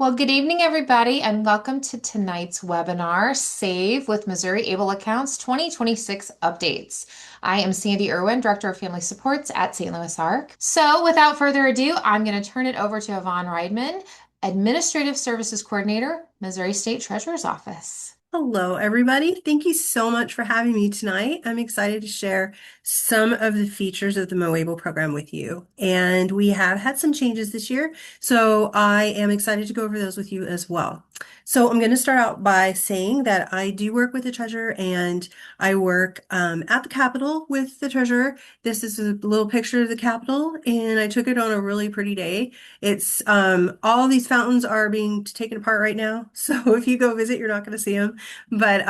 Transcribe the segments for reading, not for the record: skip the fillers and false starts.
Well, good evening, everybody, and welcome to tonight's webinar, Save with Missouri Able Accounts 2026 Updates. I am Sandy Irwin, Director of Family Supports at St. Louis ARC. So without further ado, I'm going to turn it over to Yvonne Rydman, Administrative Services Coordinator, Missouri State Treasurer's Office. Hello, everybody. Thank you so much for having me tonight. I'm excited to share some of the features of the MOABLE program with you. And we have had some changes this year, so I am excited to go over those with you as well. So I'm going to start out by saying that I do work with the treasurer and I work at the Capitol with the treasurer. This is a little picture of the Capitol, and I took it on a really pretty day. It's all these fountains are being taken apart right now. So if you go visit, you're not going to see them. But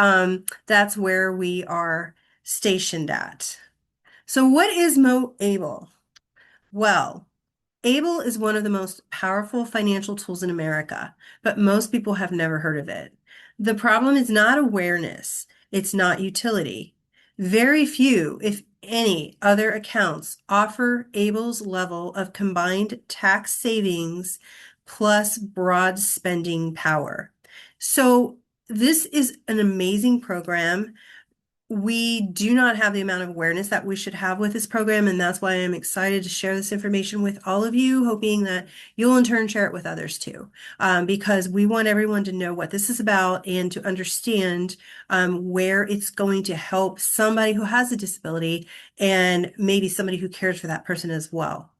that's where we are stationed at. So what is MoAble? Well, ABLE is one of the most powerful financial tools in America, but most people have never heard of it. The problem is not awareness, it's not utility. Very few, if any, other accounts offer ABLE's level of combined tax savings plus broad spending power. So this is an amazing program. We do not have the amount of awareness that we should have with this program, and that's why I'm excited to share this information with all of you, hoping that you'll in turn share it with others too, because we want everyone to know what this is about and to understand where it's going to help somebody who has a disability and maybe somebody who cares for that person as well.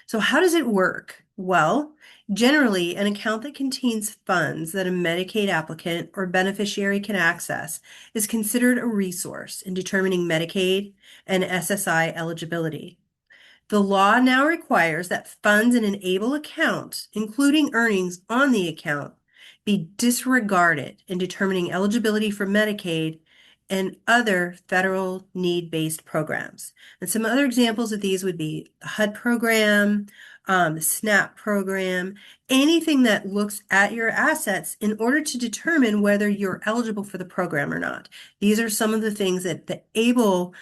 So how does it work? Well, generally, an account that contains funds that a Medicaid applicant or beneficiary can access is considered a resource in determining Medicaid and SSI eligibility. The law now requires that funds in an ABLE account, including earnings on the account, be disregarded in determining eligibility for Medicaid and other federal need-based programs. And some other examples of these would be the HUD program, the SNAP program, anything that looks at your assets in order to determine whether you're eligible for the program or not. These are some of the things that the ABLE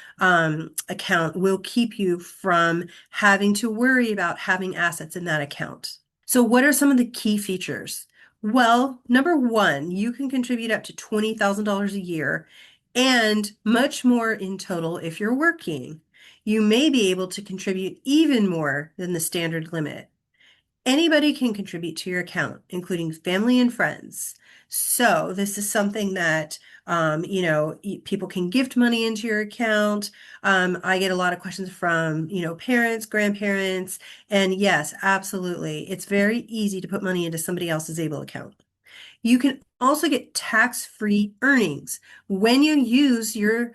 account will keep you from having to worry about having assets in that account. So what are some of the key features? Well, number one, you can contribute up to $20,000 a year and much more in total if you're working. You may be able to contribute even more than the standard limit. Anybody can contribute to your account, including family and friends. So this is something that, people can gift money into your account. I get a lot of questions from, parents, grandparents, and yes, absolutely. It's very easy to put money into somebody else's ABLE account. You can also get tax-free earnings when you use your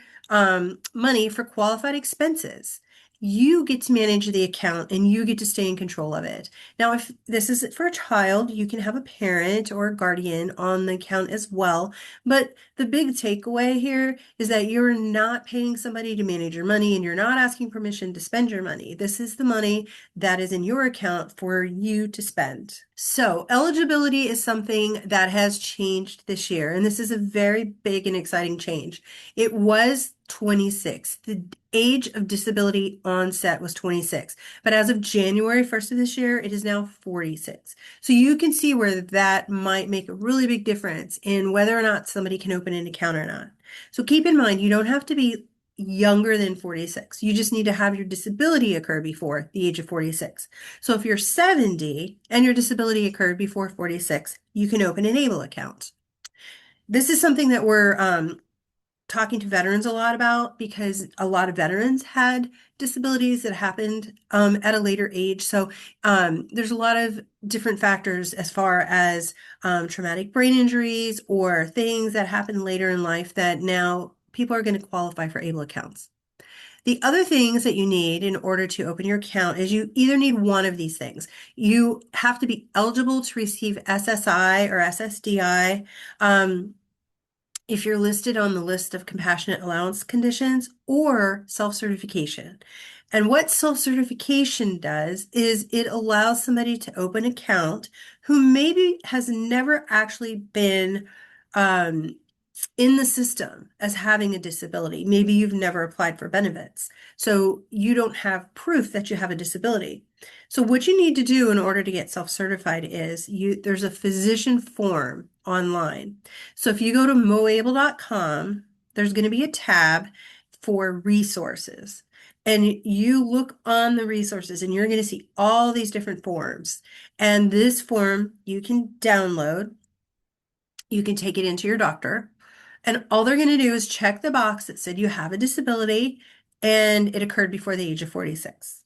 money for qualified expenses. You get to manage the account and you get to stay in control of it. Now, if this is for a child, you can have a parent or a guardian on the account as well. But the big takeaway here is that you're not paying somebody to manage your money and you're not asking permission to spend your money. This is the money that is in your account for you to spend. So eligibility is something that has changed this year, and this is a very big and exciting change. It was 26. The age of disability onset was 26, but as of January 1st of this year, it is now 46. So you can see where that might make a really big difference in whether or not somebody can open an account or not. So keep in mind, you don't have to be younger than 46. You just need to have your disability occur before the age of 46. So if you're 70 and your disability occurred before 46, you can open an ABLE account. This is something that we're talking to veterans a lot about because a lot of veterans had disabilities that happened at a later age. So there's a lot of different factors as far as traumatic brain injuries or things that happen later in life that now people are going to qualify for ABLE accounts. The other things that you need in order to open your account is you either need one of these things. You have to be eligible to receive SSI or SSDI. If you're listed on the list of compassionate allowance conditions or self-certification. And what self-certification does is it allows somebody to open an account who maybe has never actually been in the system as having a disability. Maybe you've never applied for benefits, so you don't have proof that you have a disability. So what you need to do in order to get self-certified is there's a physician form online. So if you go to moable.com, there's going to be a tab for resources. And you look on the resources and you're going to see all these different forms. And this form you can download. You can take it into your doctor. And all they're going to do is check the box that said you have a disability and it occurred before the age of 46.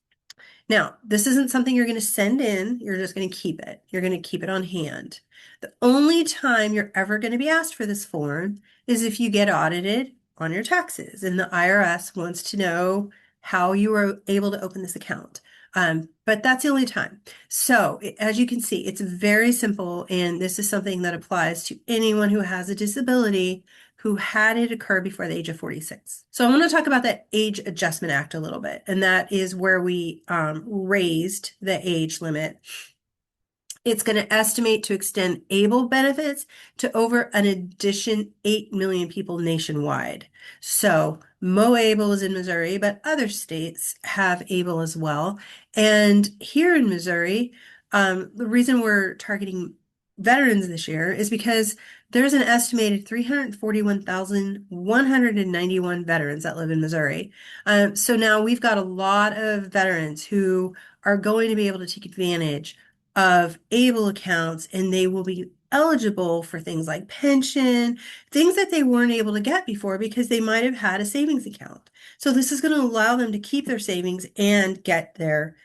Now, this isn't something you're going to send in. You're just going to keep it. You're going to keep it on hand. The only time you're ever going to be asked for this form is if you get audited on your taxes and the IRS wants to know how you were able to open this account. But that's the only time. So as you can see, it's very simple, and this is something that applies to anyone who has a disability who had it occur before the age of 46. So I want to talk about that Age Adjustment Act a little bit, and that is where we raised the age limit. It's going to estimate to extend ABLE benefits to over an addition 8 million people nationwide. So MoABLE is in Missouri, but other states have ABLE as well. And here in Missouri, the reason we're targeting veterans this year is because there's an estimated 341,191 veterans that live in Missouri. So now we've got a lot of veterans who are going to be able to take advantage of ABLE accounts, and they will be eligible for things like pension, things that they weren't able to get before because they might have had a savings account. So this is going to allow them to keep their savings and get their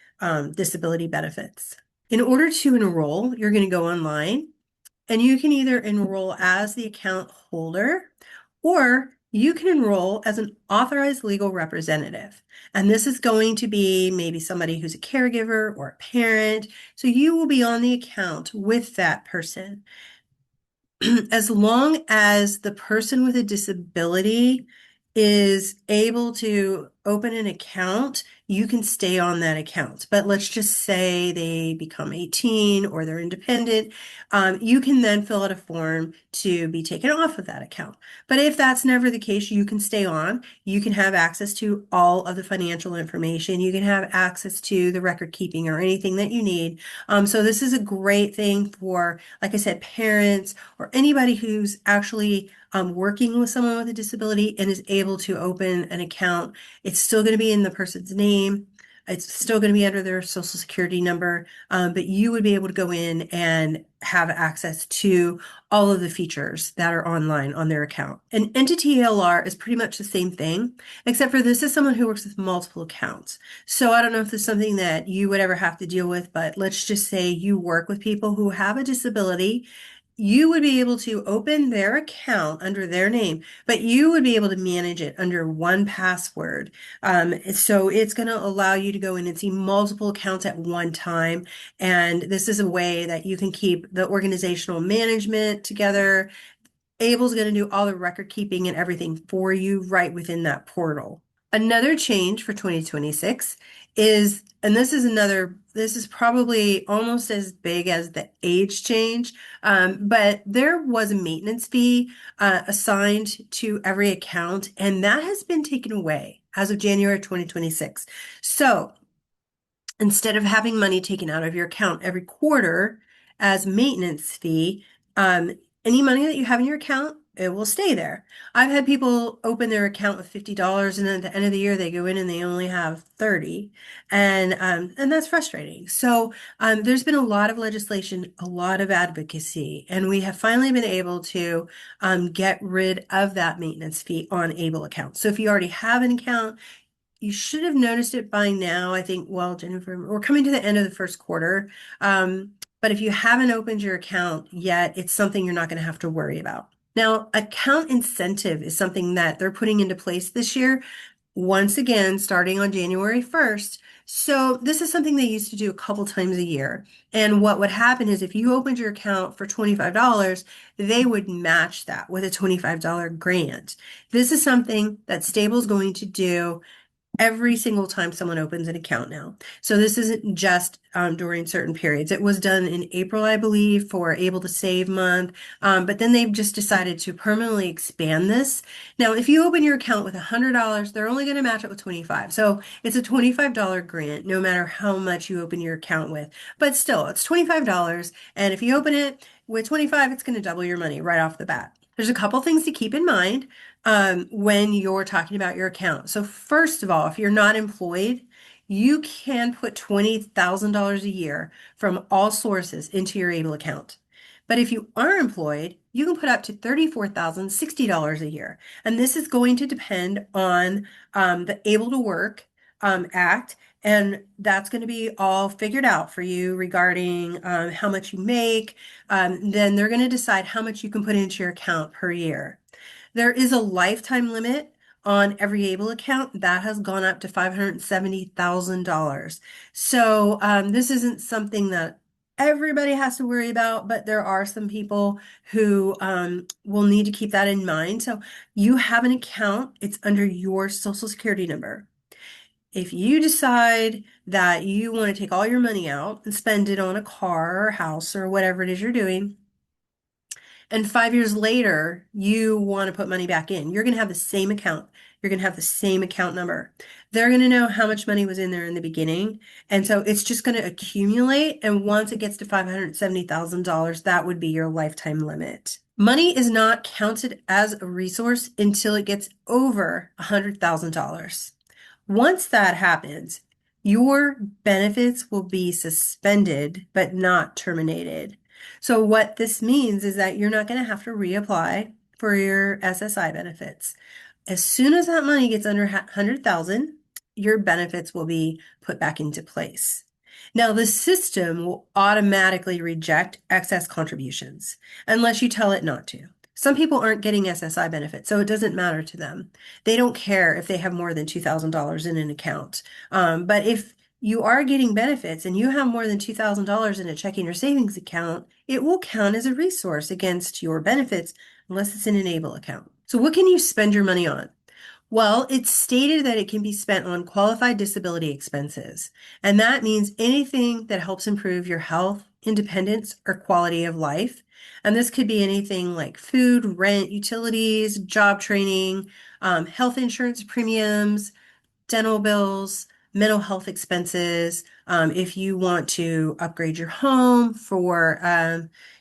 disability benefits. In order to enroll, you're going to go online and you can either enroll as the account holder or you can enroll as an authorized legal representative. And this is going to be maybe somebody who's a caregiver or a parent. So you will be on the account with that person. As long as the person with a disability is able to open an account, you can stay on that account. But let's just say they become 18 or they're independent. You can then fill out a form to be taken off of that account. But if that's never the case, you can stay on. You can have access to all of the financial information. You can have access to the record keeping or anything that you need. So this is a great thing for, like I said, parents or anybody who's actually working with someone with a disability and is able to open an account. It's still going to be in the person's name. It's still going to be under their social security number, but you would be able to go in and have access to all of the features that are online on their account. An entity ALR is pretty much the same thing, except for this is someone who works with multiple accounts. So I don't know if this is something that you would ever have to deal with, but let's just say you work with people who have a disability. You would be able to open their account under their name, but you would be able to manage it under one password. So it's going to allow you to go in and see multiple accounts at one time. And this is a way that you can keep the organizational management together. Able's going to do all the record keeping and everything for you right within that portal. Another change for 2026 is, and this is probably almost as big as the age change, but there was a maintenance fee assigned to every account, and that has been taken away as of January 2026. So instead of having money taken out of your account every quarter as maintenance fee, any money that you have in your account, it will stay there. I've had people open their account with $50 and then at the end of the year they go in and they only have 30, and that's frustrating. So there's been a lot of legislation, a lot of advocacy, and we have finally been able to get rid of that maintenance fee on ABLE accounts. So if you already have an account, you should have noticed it by now. I think, well, Jennifer, we're coming to the end of the first quarter. But if you haven't opened your account yet, it's something you're not going to have to worry about. Now, account incentive is something that they're putting into place this year, once again, starting on January 1st. So this is something they used to do a couple times a year. And what would happen is if you opened your account for $25, they would match that with a $25 grant. This is something that Stable's going to do every single time someone opens an account now. So this isn't just during certain periods. It was done in April, I believe, for Able to Save Month. But then they've just decided to permanently expand this. Now, if you open your account with $100, they're only going to match it with 25. So it's a $25 grant, no matter how much you open your account with. But still, it's $25. And if you open it with 25, it's going to double your money right off the bat. There's a couple things to keep in mind when you're talking about your account. So first of all, if you're not employed, you can put $20,000 a year from all sources into your ABLE account. But if you are employed, you can put up to $34,060 a year. And this is going to depend on the Able to Work Act. And that's going to be all figured out for you regarding how much you make. Then they're going to decide how much you can put into your account per year. There is a lifetime limit on every ABLE account that has gone up to $570,000. So this isn't something that everybody has to worry about, but there are some people who will need to keep that in mind. So you have an account, it's under your Social Security number. If you decide that you want to take all your money out and spend it on a car or a house or whatever it is you're doing, and 5 years later, you want to put money back in, you're going to have the same account. You're going to have the same account number. They're going to know how much money was in there in the beginning. And so it's just going to accumulate. And once it gets to $570,000, that would be your lifetime limit. Money is not counted as a resource until it gets over $100,000. Once that happens, your benefits will be suspended but not terminated. So what this means is that you're not going to have to reapply for your SSI benefits. As soon as that money gets under 100,000, your benefits will be put back into place. Now, the system will automatically reject excess contributions unless you tell it not to. Some people aren't getting SSI benefits, so it doesn't matter to them. They don't care if they have more than $2,000 in an account. But if you are getting benefits and you have more than $2,000 in a checking or savings account, it will count as a resource against your benefits unless it's in an ABLE account. So what can you spend your money on? Well, it's stated that it can be spent on qualified disability expenses, and that means anything that helps improve your health, independence, or quality of life. And this could be anything like food, rent, utilities, job training, health insurance premiums, dental bills, mental health expenses. If you want to upgrade your home for,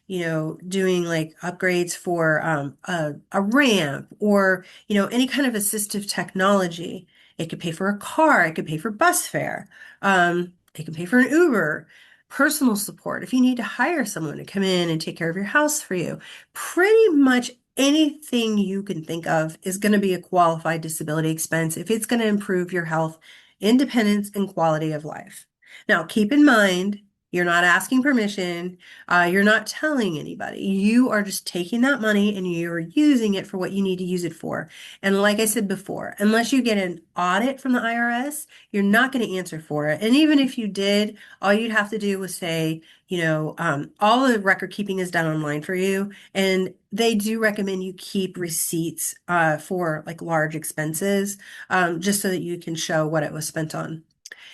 doing like upgrades for a ramp or, any kind of assistive technology. It could pay for a car. It could pay for bus fare. It can pay for an Uber. Personal support. If you need to hire someone to come in and take care of your house for you, pretty much anything you can think of is going to be a qualified disability expense if it's going to improve your health, independence, and quality of life. Now, keep in mind, you're not asking permission. You're not telling anybody. You are just taking that money and you're using it for what you need to use it for. And like I said before, unless you get an audit from the IRS, you're not going to answer for it. And even if you did, all you'd have to do was say, all the record keeping is done online for you. And they do recommend you keep receipts for like large expenses, just so that you can show what it was spent on.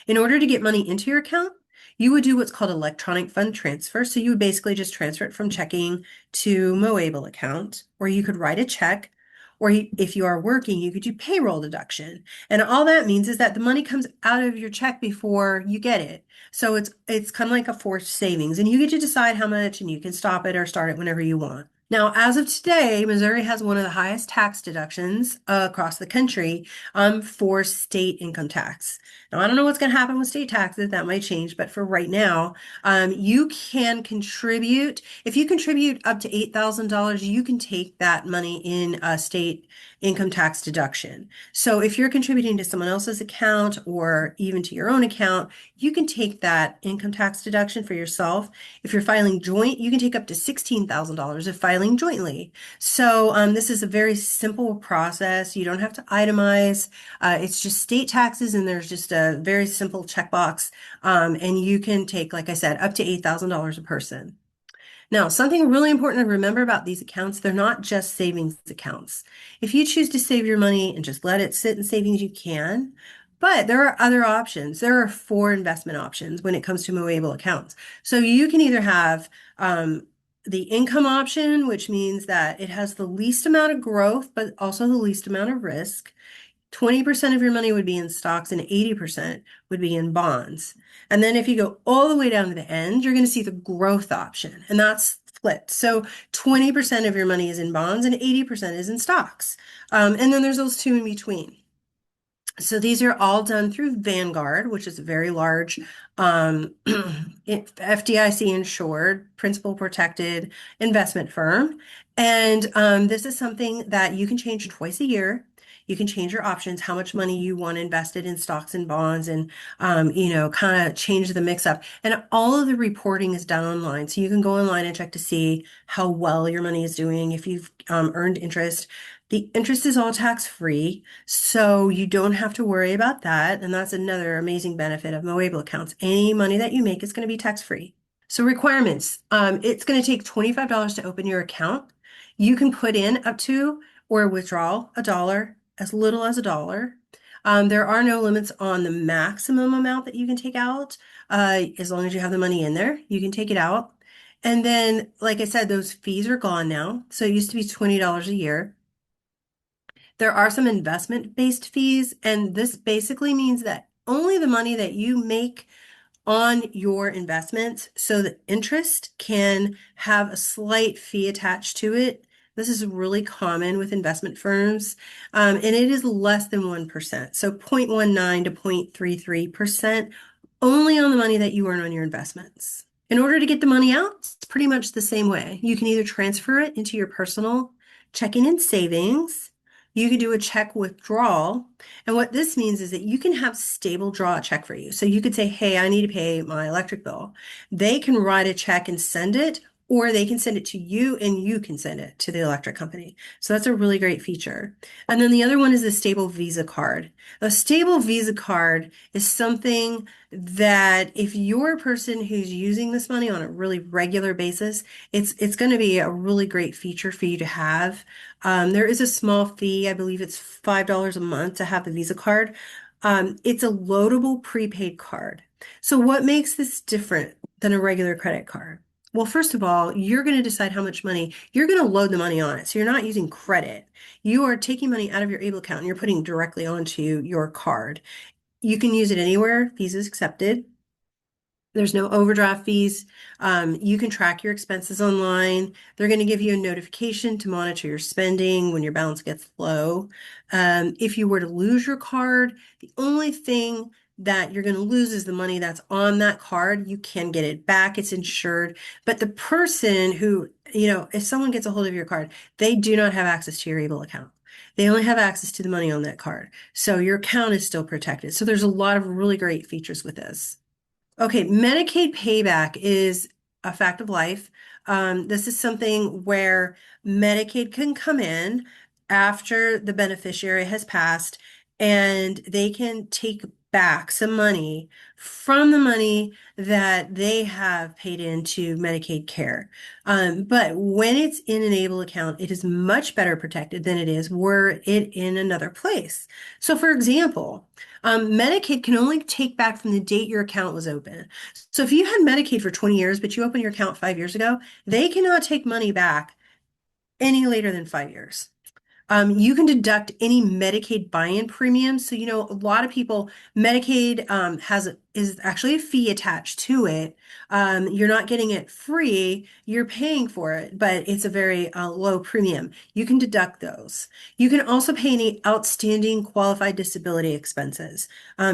In order to get money into your account, you would do what's called electronic fund transfer. So you would basically just transfer it from checking to Moable account, or you could write a check, or if you are working, you could do payroll deduction. And all that means is that the money comes out of your check before you get it. So it's kind of like a forced savings, and you get to decide how much, and you can stop it or start it whenever you want. Now, as of today, Missouri has one of the highest tax deductions across the country for state income tax. Now, I don't know what's going to happen with state taxes. That might change. But for right now, you can contribute. If you contribute up to $8,000, you can take that money in a state income tax deduction. So if you're contributing to someone else's account or even to your own account, you can take that income tax deduction for yourself. If you're filing joint, you can take up to $16,000 if filing jointly. So this is a very simple process. You don't have to itemize. It's just state taxes, and there's just a very simple checkbox. And you can take, like I said, up to $8,000 a person. Now, something really important to remember about these accounts, they're not just savings accounts. If you choose to save your money and just let it sit in savings, you can. But there are other options. There are four investment options when it comes to Moable accounts. So you can either have the income option, which means that it has the least amount of growth, but also the least amount of risk. 20% of your money would be in stocks and 80% would be in bonds. And then if you go all the way down to the end, you're going to see the growth option, and that's flipped. So 20% of your money is in bonds and 80% is in stocks. And then there's those two in between. So these are all done through Vanguard, which is a very large FDIC insured, principal protected investment firm. And this is something that you can change twice a year. You can change your options, how much money you want invested in stocks and bonds, and kind of change the mix up. And all of the reporting is done online. So you can go online and check to see how well your money is doing, if you've earned interest. The interest is all tax free. So you don't have to worry about that. And that's another amazing benefit of Moable accounts. Any money that you make is going to be tax free. So requirements, it's going to take $25 to open your account. You can put in up to or withdraw a dollar, as little as a dollar. There are no limits on the maximum amount that you can take out. As long as you have the money in there, you can take it out. And then, like I said, those fees are gone now. So it used to be $20 a year. There are some investment-based fees, and this basically means that only the money that you make on your investments, so the interest can have a slight fee attached to it. This is really common with investment firms, and it is less than 1%. So 0.19 to 0.33% only on the money that you earn on your investments. In order to get the money out, it's pretty much the same way. You can either transfer it into your personal checking and savings. You can do a check withdrawal. And what this means is that you can have stable draw a check for you. So you could say, hey, I need to pay my electric bill. They can write a check and send it, or they can send it to you and you can send it to the electric company. So that's a really great feature. And then the other one is the stable Visa card. A stable Visa card is something that if you're a person who's using this money on a really regular basis, it's going to be a really great feature for you to have. There is a small fee. I believe it's $5 a month to have the Visa card. It's a loadable prepaid card. So what makes this different than a regular credit card? Well, first of all, you're going to decide how much money you're going to load the money on it. So you're not using credit. You are taking money out of your Able account and you're putting directly onto your card. You can use it anywhere. Visa's accepted. There's no overdraft fees. You can track your expenses online. They're going to give you a notification to monitor your spending when your balance gets low. If you were to lose your card, the only thing that you're going to lose is the money that's on that card. You can get it back. It's insured. But the person who, if someone gets a hold of your card, they do not have access to your Able account. They only have access to the money on that card. So your account is still protected. So there's a lot of really great features with this. Okay, Medicaid payback is a fact of life. This is something where Medicaid can come in after the beneficiary has passed and they can take back some money from the money that they have paid into Medicaid care. But when it's in an Able account, it is much better protected than it is were it in another place. So for example, Medicaid can only take back from the date your account was open. So if you had Medicaid for 20 years, but you opened your account 5 years ago, they cannot take money back any later than 5 years. You can deduct any Medicaid buy-in premiums. So, a lot of people, Medicaid is actually a fee attached to it. You're not getting it free, you're paying for it, but it's a very low premium. You can deduct those. You can also pay any outstanding qualified disability expenses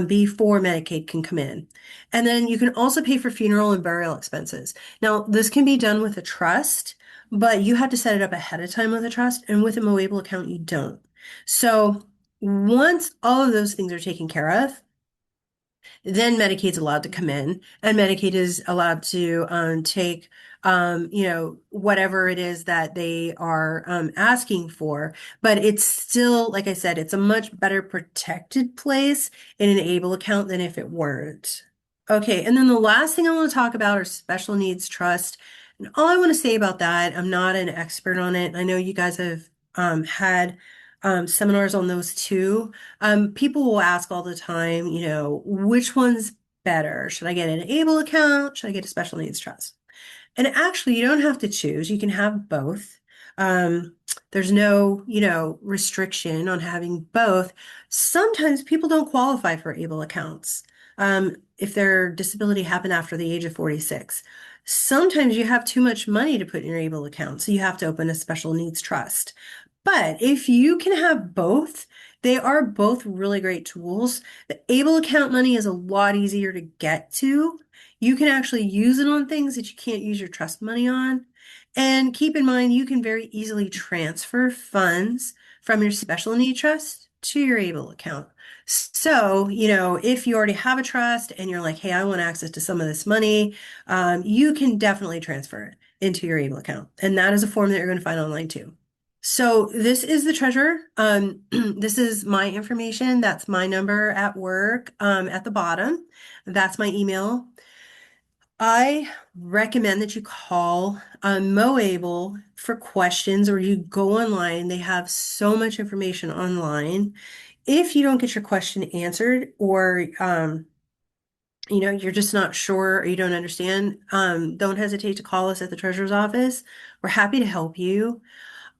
before Medicaid can come in. And then you can also pay for funeral and burial expenses. Now, this can be done with a trust. But you have to set it up ahead of time with a trust, and with a Moable account, you don't. So once all of those things are taken care of, then Medicaid's allowed to come in, and Medicaid is allowed to take, whatever it is that they are asking for. But it's still, like I said, it's a much better protected place in an Able account than if it weren't. Okay, and then the last thing I want to talk about are special needs trust. And all I want to say about that, I'm not an expert on it. I know you guys have had seminars on those too. People will ask all the time, which one's better? Should I get an ABLE account? Should I get a special needs trust? And actually, you don't have to choose. You can have both. There's no, restriction on having both. Sometimes people don't qualify for ABLE accounts if their disability happened after the age of 46. Sometimes you have too much money to put in your ABLE account, so you have to open a special needs trust. But if you can have both, they are both really great tools. The ABLE account money is a lot easier to get to. You can actually use it on things that you can't use your trust money on. And keep in mind, you can very easily transfer funds from your special need trust to your ABLE account. So, if you already have a trust and you're like, hey, I want access to some of this money, you can definitely transfer it into your ABLE account. And that is a form that you're going to find online too. So this is the treasurer. This is my information. That's my number at work, at the bottom. That's my email. I recommend that you call Moable for questions or you go online. They have so much information online. If you don't get your question answered or you're just not sure or you don't understand, don't hesitate to call us at the treasurer's office. We're happy to help you.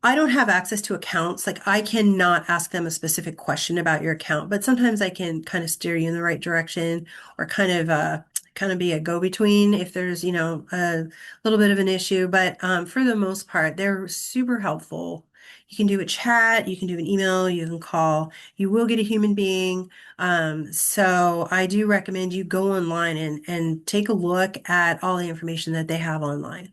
I don't have access to accounts. Like I cannot ask them a specific question about your account, but sometimes I can kind of steer you in the right direction or kind of be a go-between if there's, a little bit of an issue. But for the most part, they're super helpful. You can do a chat, you can do an email, you can call. You will get a human being. So I do recommend you go online and take a look at all the information that they have online.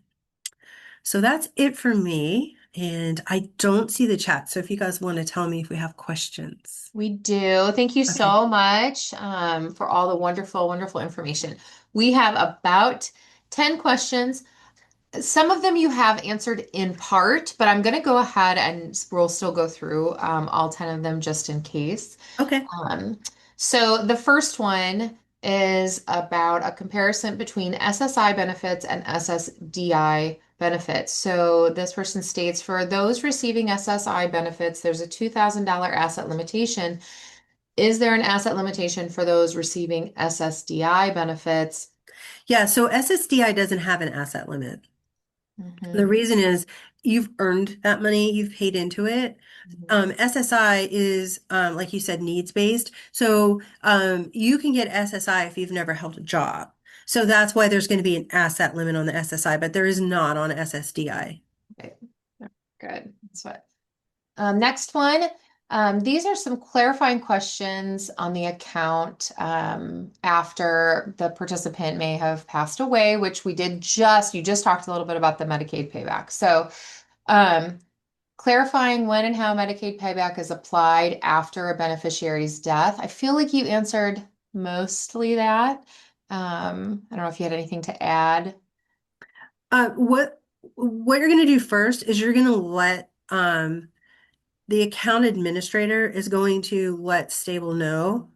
So that's it for me. And I don't see the chat. So if you guys want to tell me if we have questions. We do. Thank you Okay. so much for all the wonderful, wonderful information. We have about 10 questions. Some of them you have answered in part, but I'm going to go ahead and we'll still go through all 10 of them just in case. Okay. Um, so the first one is about a comparison between SSI benefits and SSDI benefits. So this person states for those receiving SSI benefits, there's a $2,000 asset limitation. Is there an asset limitation for those receiving SSDI benefits? Yeah. So SSDI doesn't have an asset limit. The Mhm. reason is you've earned that money, you've paid into it. SSI is, like you said, needs based. So you can get SSI if you've never held a job. So that's why there's going to be an asset limit on the SSI, but there is not on SSDI. Okay. Good. That's what. Next one. These are some clarifying questions on the account after the participant may have passed away, which you just talked a little bit about the Medicaid payback. So, um, clarifying when and how Medicaid payback is applied after a beneficiary's death. I feel like you answered mostly that. I don't know if you had anything to add. What you're going to do first is you're going to let the account administrator is going to let stable know,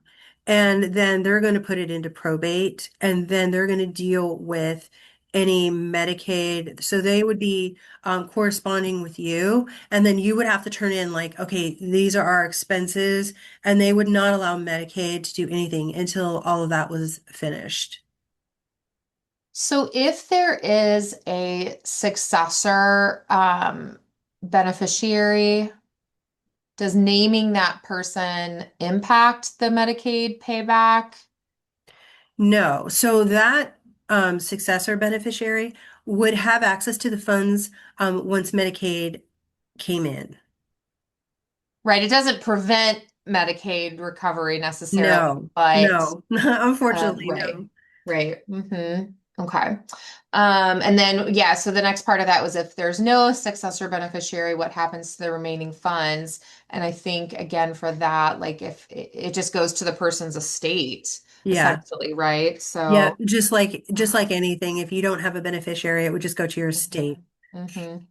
and then they're going to put it into probate, and then they're going to deal with any Medicaid. So they would be corresponding with you, and then you would have to turn in like, okay, these are our expenses, and they would not allow Medicaid to do anything until all of that was finished. So if there is a successor beneficiary, does naming that person impact the Medicaid payback? No. So that successor beneficiary would have access to the funds once Medicaid came in. Right, it doesn't prevent Medicaid recovery necessarily, No, but no, unfortunately, right, no. right. Okay. And then yeah, so the next part of that was if there's no successor beneficiary, what happens to the remaining funds? And I think again for that, like if it just goes to the person's estate, Yeah. essentially, right? Yeah, So just like anything, if you don't have a beneficiary, it would just go to your estate. mhm, mhm.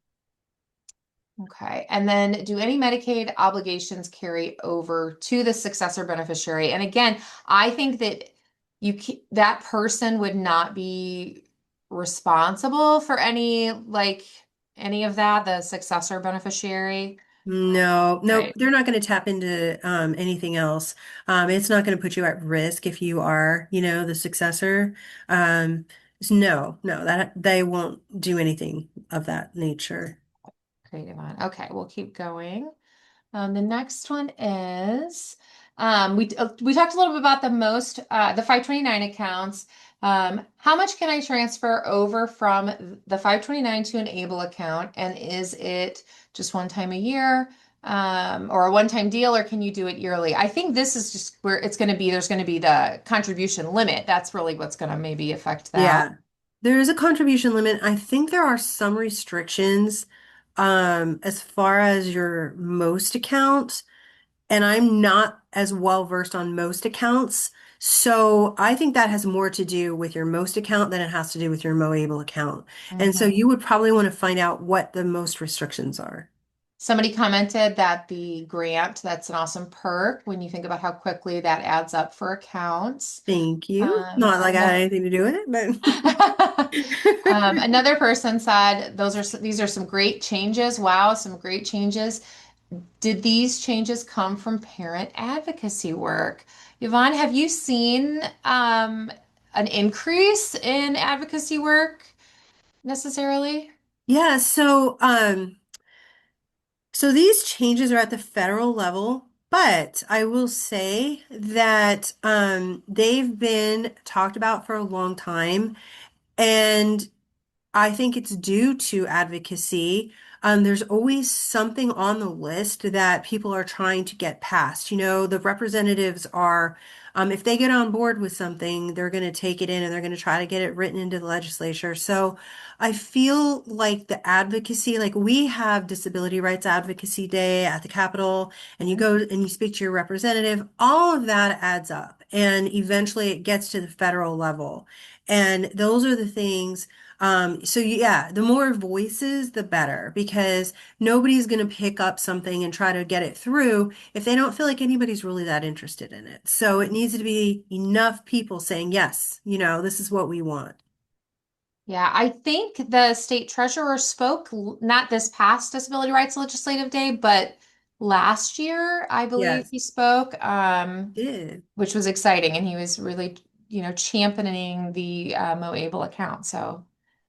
Okay. And then do any Medicaid obligations carry over to the successor beneficiary? And again, I think that that person would not be responsible for any of that, the successor beneficiary. No, no, Right. they're not going to tap into anything else. It's not going to put you at risk if you are, the successor. Um, no, that they won't do anything of that nature. Great, Yvonne. Okay, we'll keep going. The next one is we talked a little bit about the 529 accounts. How much can I transfer over from the 529 to an ABLE account? And is it just one time a year, or a one-time deal, or can you do it yearly? I think this is just where it's going to be. There's going to be the contribution limit. That's really what's going to maybe affect that. Yeah. There is a contribution limit. I think there are some restrictions as far as your most account. And I'm not as well versed on most accounts. So I think that has more to do with your most account than it has to do with your Moable account. And so Mhm. you would probably want to find out what the most restrictions are. Somebody commented that the grant, that's an awesome perk when you think about how quickly that adds up for accounts. Thank you. Um, Not like I had ano- anything to do with it, but Another person said these are some great changes. Wow, some great changes. Did these changes come from parent advocacy work? Yvonne, have you seen an increase in advocacy work necessarily? yeah, so these changes are at the federal level, but I will say that they've been talked about for a long time. And I think it's due to advocacy. There's always something on the list that people are trying to get past. The representatives are, if they get on board with something, they're going to take it in and they're going to try to get it written into the legislature. So I feel like the advocacy, like we have Disability Rights Advocacy Day at the Capitol, and you go and you speak to your representative, all of that adds up. And eventually it gets to the federal level. And those are the things. So yeah, the more voices, the better, because nobody's going to pick up something and try to get it through if they don't feel like anybody's really that interested in it. So it needs to be enough people saying, yes, this is what we want. Yeah, I think the state treasurer spoke not this past Disability Rights Legislative Day, but last year, I believe Yes, he spoke, it is. which was exciting, and he was really, championing the Moable account. So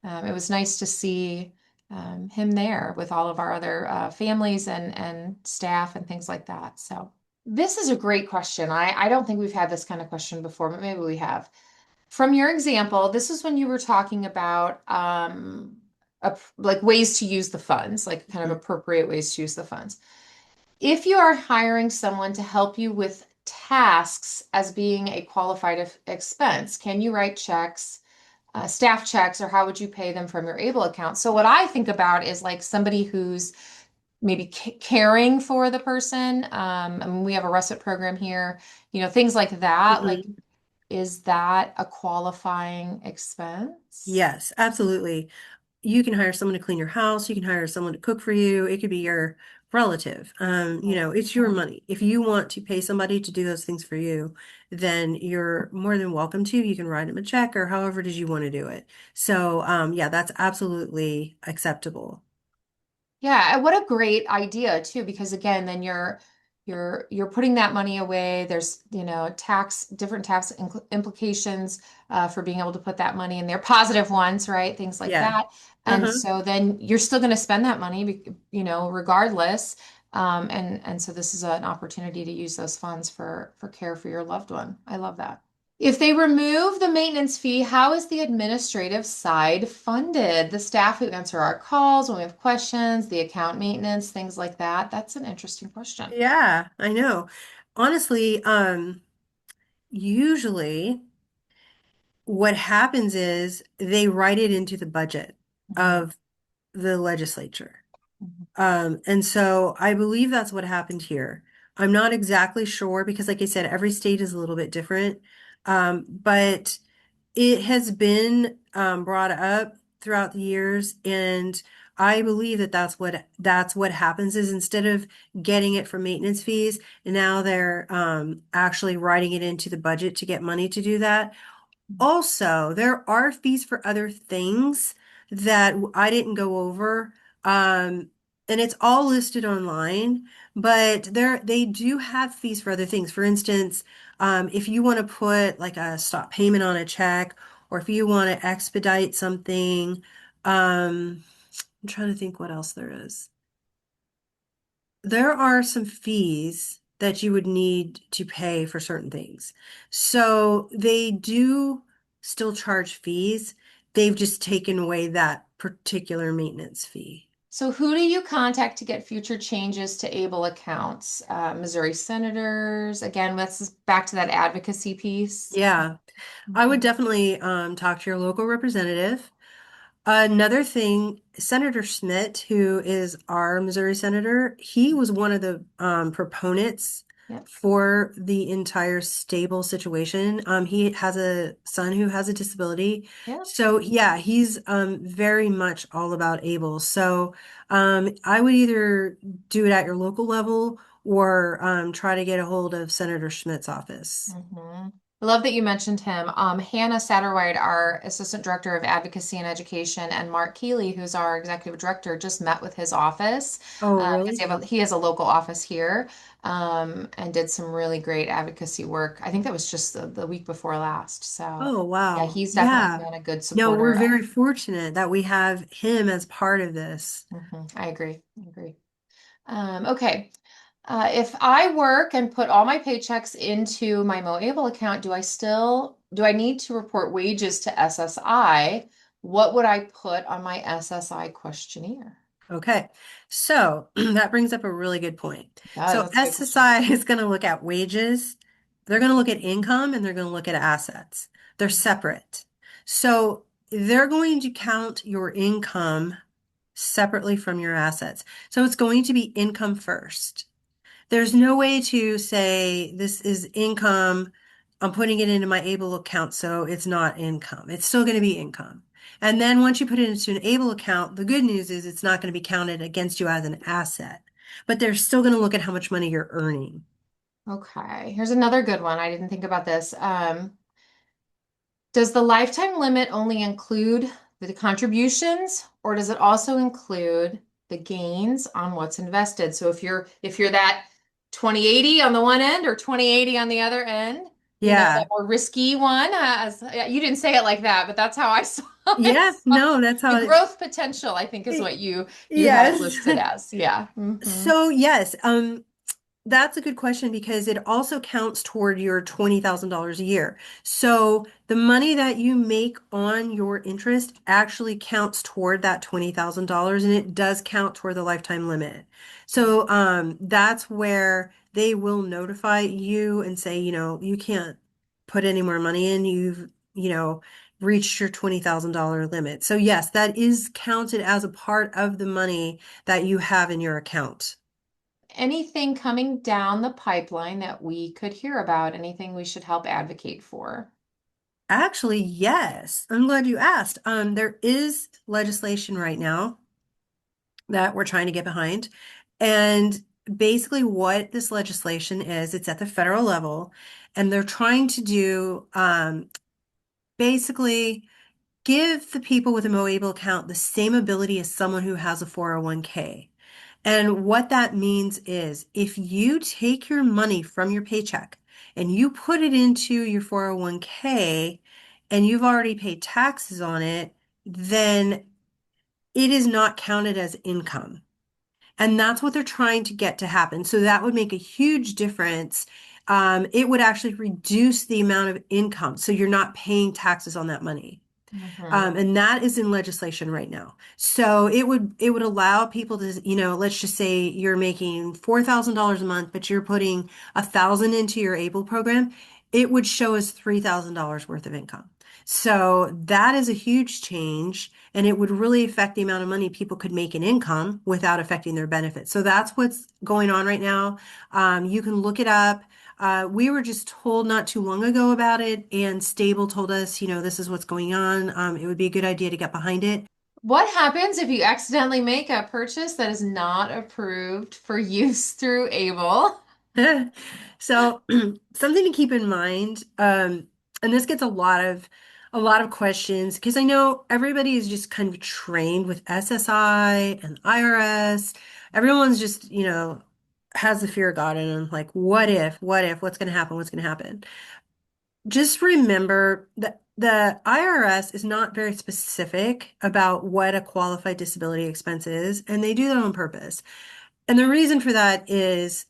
it was nice to see him there with all of our other families and staff and things like that. So this is a great question. I don't think we've had this kind of question before, but maybe we have. From your example, this is when you were talking about like ways to use the funds, like kind of Mhm. appropriate ways to use the funds. If you are hiring someone to help you with tasks as being a qualified expense, can you write checks, staff checks, or how would you pay them from your ABLE account? So what I think about is like somebody who's maybe caring for the person. I mean, we have a respite program here, things like that. Like, Mhm. is that a qualifying expense? Yes, absolutely. You can hire someone to clean your house. You can hire someone to cook for you. It could be your relative. It's your Mhm. money. If you want to pay somebody to do those things for you, then you're more than welcome to. You can write them a check or however it is you want to do it. So, yeah, that's absolutely acceptable. Yeah, and what a great idea too, because again, then you're putting that money away. There's, different tax implications for being able to put that money in there, positive ones, right? Things like Yeah. that. And Uh-huh. so then you're still going to spend that money, regardless. And so this is an opportunity to use those funds for care for your loved one. I love that. If they remove the maintenance fee, how is the administrative side funded? The staff who answer our calls when we have questions, the account maintenance, things like that. That's an interesting question. Yeah, I know. Honestly, usually what happens is they write it into the budget Mhm, of the legislature. mhm, And so I believe that's what happened here. I'm not exactly sure because, like I said, every state is a little bit different. But it has been brought up throughout the years, and I believe that that's what happens is instead of getting it from maintenance fees, now they're actually writing it into the budget to get money to do that. Also, there are fees for other things that I didn't go over. Um, and it's all listed online, but they do have fees for other things. For instance, if you want to put like a stop payment on a check, or if you want to expedite something, I'm trying to think what else there is. There are some fees that you would need to pay for certain things. So they do still charge fees. They've just taken away that particular maintenance fee. So who do you contact to get future changes to ABLE accounts? Missouri senators, again, this is back to that advocacy piece. Yeah, I would Mhm. definitely talk to your local representative. Another thing, Senator Schmidt, who is our Missouri senator, he was one of the proponents Yep, for the entire stable situation. He has a son who has a disability. yep. So, yeah, he's very much all about able. So, I would either do it at your local level or try to get a hold of Senator Schmidt's office. hmm I love that you mentioned him. Hannah Satterwhite, our Assistant Director of Advocacy and Education, and Mark Keeley, who's our Executive Director, just met with his office Oh, because really? he has a local office here and did some really great advocacy work. I think that was just the week before last. So, Oh, yeah, wow. he's definitely Yeah. been a good No, we're supporter very of. fortunate that we have him as part of this. I agree. I agree. Okay. If I work and put all my paychecks into my MoAble account, do I need to report wages to SSI? What would I put on my SSI questionnaire? Okay. So that brings up a really good point. So That's a good question. SSI is going to look at wages, they're going to look at income, and they're going to look at assets. They're separate. So they're going to count your income separately from your assets. So it's going to be income first. There's no way to say this is income. I'm putting it into my ABLE account, so it's not income. It's still going to be income. And then once you put it into an ABLE account, the good news is it's not going to be counted against you as an asset, but they're still going to look at how much money you're earning. Okay, here's another good one. I didn't think about this. Does the lifetime limit only include the contributions, or does it also include the gains on what's invested? So if you're that 2080 on the one end or 2080 on the other end, that Yeah. more risky one, you didn't say it like that, but that's how I saw it. Yeah. So No, that's the how growth potential, I think, is what you had yes. listed as. Yeah. So yes, that's a good question because it also counts toward your $20,000 a year. So the money that you make on your interest actually counts toward that $20,000 and it does count toward the lifetime limit. So that's where they will notify you and say, you can't put any more money in. You've reached your $20,000 limit. So yes, that is counted as a part of the money that you have in your account. Anything coming down the pipeline that we could hear about? Anything we should help advocate for? Actually, yes. I'm glad you asked. There is legislation right now that we're trying to get behind. And basically, what this legislation is, it's at the federal level, and they're trying to do basically give the people with a MoAble account the same ability as someone who has a 401k. And what that means is if you take your money from your paycheck and you put it into your 401k and you've already paid taxes on it, then it is not counted as income. And that's what they're trying to get to happen. So that would make a huge difference. It would actually reduce the amount of income. So you're not paying taxes on that money. Hmm And that is in legislation right now. So it would allow people to, let's just say you're making $4,000 a month, but you're putting 1,000 into your ABLE program. It would show as $3,000 worth of income. So that is a huge change, and it would really affect the amount of money people could make in income without affecting their benefits. So that's what's going on right now. You can look it up. We were just told not too long ago about it, and Stable told us, this is what's going on. It would be a good idea to get behind it. What happens if you accidentally make a purchase that is not approved for use through Able? So, something to keep in mind, and this gets a lot of a lot of questions because I know everybody is just kind of trained with SSI and IRS. Everyone's just, has the fear of God in them. Like, what if, what's going to happen? What's going to happen? Just remember that the IRS is not very specific about what a qualified disability expense is, and they do that on purpose. And the reason for that is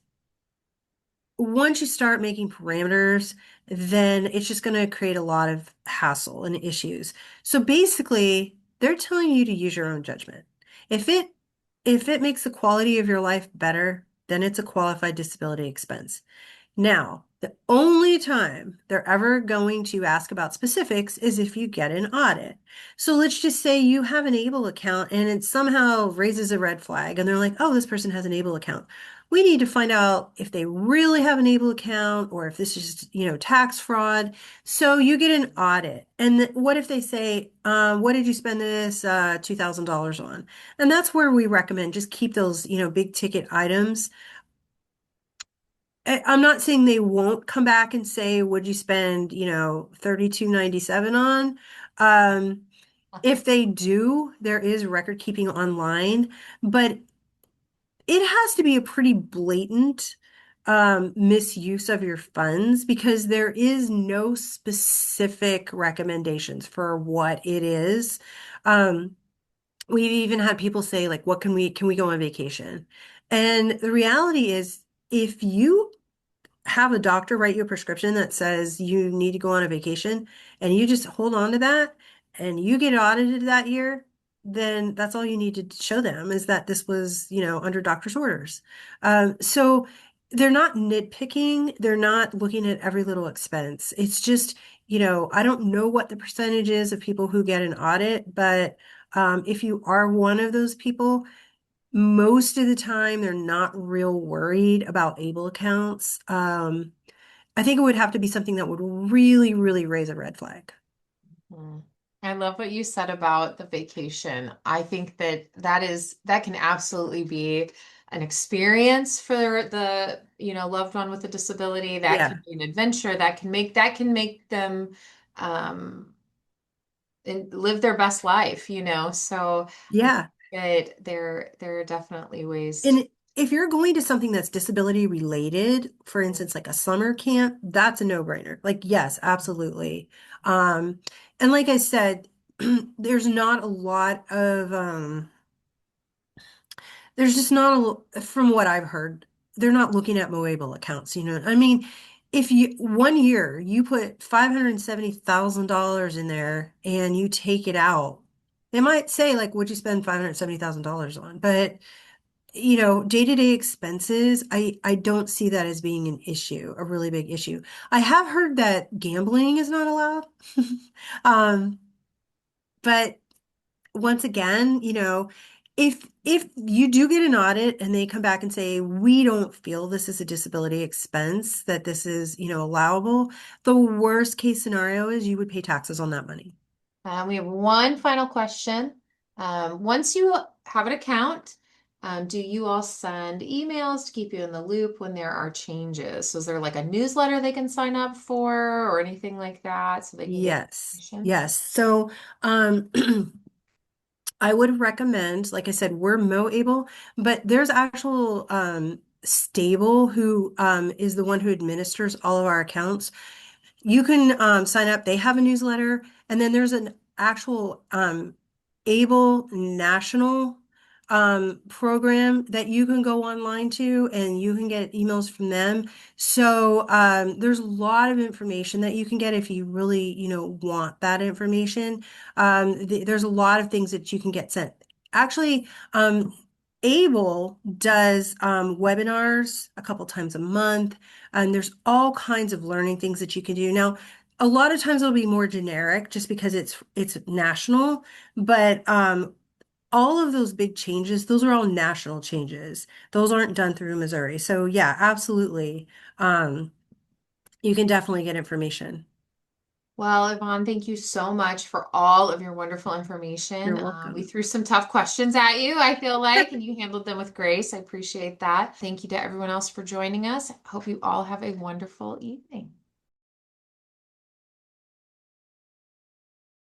once you start making parameters, then it's just going to create a lot of hassle and issues. So basically, they're telling you to use your own judgment. If it if it makes the quality of your life better, then it's a qualified disability expense. Now, the only time they're ever going to ask about specifics is if you get an audit. So let's just say you have an ABLE account and it somehow raises a red flag and they're like, oh, this person has an ABLE account. We need to find out if they really have an ABLE account or if this is just, tax fraud. So you get an audit. And what if they say, what did you spend this $2,000 on? And that's where we recommend just keep those, big ticket items. I'm not saying they won't come back and say, would you spend, 32.97 on? Um, if they do, there is record keeping online, but it has to be a pretty blatant misuse of your funds because there is no specific recommendations for what it is. Um, we've even had people say, like, what can we go on vacation? And the reality is, if you have a doctor write you a prescription that says you need to go on a vacation and you just hold on to that and you get audited that year, then that's all you need to show them is that this was, under doctor's orders. So they're not nitpicking. They're not looking at every little expense. It's just, I don't know what the percentage is of people who get an audit, but if you are one of those people, most of the time they're not real worried about ABLE accounts. I think it would have to be something that would really, really raise a red flag. Mm. I love what you said about the vacation. I think that can absolutely be an experience for the, loved one with a disability. That Yeah, can be an adventure. That can make them um live their best life, So I think yeah. that there are definitely ways to. And if you're going to something that's disability related, for instance, like a summer camp, that's a no-brainer. Like, yes, absolutely. Um, and like I said, there's not a lot of there's just not from what I've heard, they're not looking at mobile accounts, I mean, if you one year you put $570,000 in there and you take it out, they might say like, what'd you spend $570,000 on? But day-to-day expenses, I don't see that as being an issue, a really big issue. I have heard that gambling is not allowed. Um, but once again, if you do get an audit and they come back and say, we don't feel this is a disability expense, that this is, allowable, the worst case scenario is you would pay taxes on that money. We have one final question. Once you have an account, do you all send emails to keep you in the loop when there are changes? So is there like a newsletter they can sign up for or anything like that so they can get Yes. information? Yes. So, I would recommend, like I said, we're Moable, but there's actual Stable who is the one who administers all of our accounts. You can sign up. They have a newsletter, and then there's an actual Able National program that you can go online to, and you can get emails from them. So there's a lot of information that you can get if you really, want that information. There's a lot of things that you can get sent. Actually, Able does webinars a couple times a month, and there's all kinds of learning things that you can do. Now, a lot of times it'll be more generic just because it's national, but all of those big changes, those are all national changes. Those aren't done through Missouri. So yeah, absolutely. Um, you can definitely get information. Well, Yvonne, thank you so much for all of your wonderful information. You're We welcome. threw some tough questions at you, I feel like, and you handled them with grace. I appreciate that. Thank you to everyone else for joining us. Hope you all have a wonderful evening.